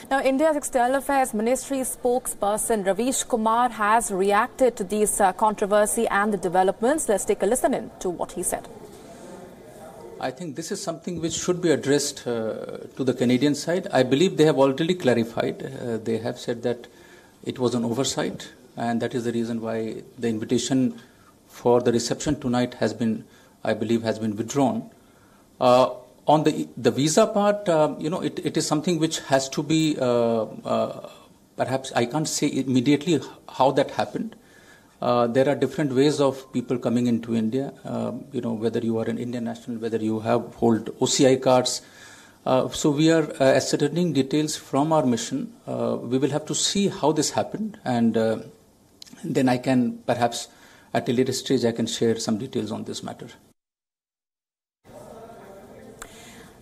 Now, India's External Affairs Ministry spokesperson Raveesh Kumar has reacted to these controversy and the developments. Let's take a listen in to what he said. I think this is something which should be addressed to the Canadian side. I believe they have already clarified. They have said that it was an oversight, and that is the reason why the invitation for the reception tonight has been, I believe, has been withdrawn. On the visa part, it is something which has to be, perhaps I can't say immediately how that happened. There are different ways of people coming into India, whether you are an Indian national, whether you hold OCI cards. So we are ascertaining details from our mission. We will have to see how this happened, and then I can perhaps at a later stage I can share some details on this matter.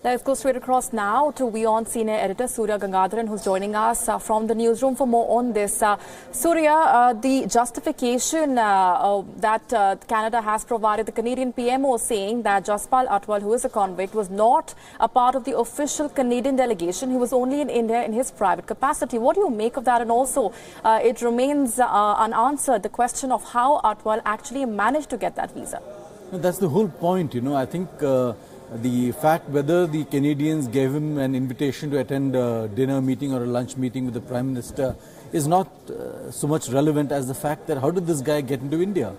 Let's go straight across now to WION senior editor Surya Gangadharan, who's joining us from the newsroom for more on this. Surya, the justification that Canada has provided, the Canadian PMO saying that Jaspal Atwal, who is a convict, was not a part of the official Canadian delegation. He was only in India in his private capacity. What do you make of that? And also, it remains unanswered, the question of how Atwal actually managed to get that visa. That's the whole point, I think the fact whether the Canadians gave him an invitation to attend a dinner meeting or a lunch meeting with the Prime Minister is not so much relevant as the fact that how did this guy get into India?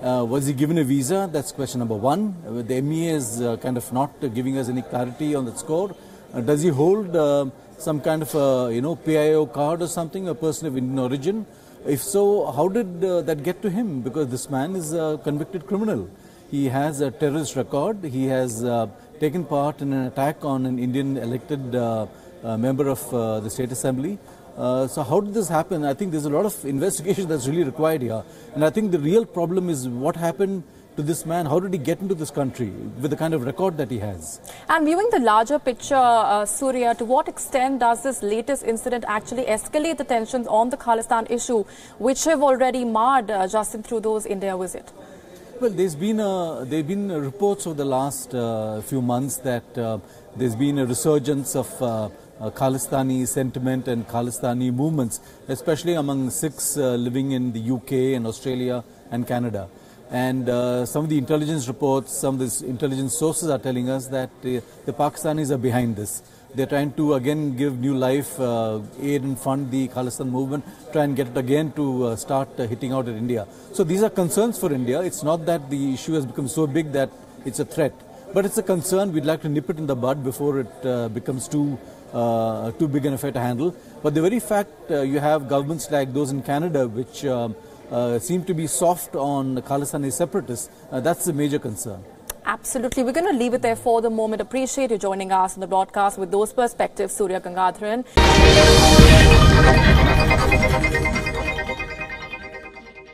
Was he given a visa? That's question number one. The MEA is kind of not giving us any clarity on that score. Does he hold some kind of PIO card or something, a person of Indian origin? If so, how did that get to him? Because this man is a convicted criminal. He has a terrorist record. He has taken part in an attack on an Indian elected member of the State Assembly. So how did this happen? I think there's a lot of investigation that's really required here. And I think the real problem is what happened to this man. How did he get into this country with the kind of record that he has? And viewing the larger picture, Surya, to what extent does this latest incident actually escalate the tensions on the Khalistan issue, which have already marred Justin Trudeau's India visit? Well, there's been reports over the last few months that there's been a resurgence of Khalistani sentiment and Khalistani movements, especially among Sikhs living in the UK and Australia and Canada. And some of the intelligence reports, some of the intelligence sources are telling us that the Pakistanis are behind this. They're trying to again give new life, aid and fund the Khalistan movement, try and get it again to start hitting out at India. So these are concerns for India. It's not that the issue has become so big that it's a threat, but it's a concern. We'd like to nip it in the bud before it becomes too big an affair to handle. But the very fact you have governments like those in Canada which seem to be soft on Khalistani separatists, that's a major concern. Absolutely. We're going to leave it there for the moment. Appreciate you joining us on the broadcast with those perspectives, Surya Gangadharan.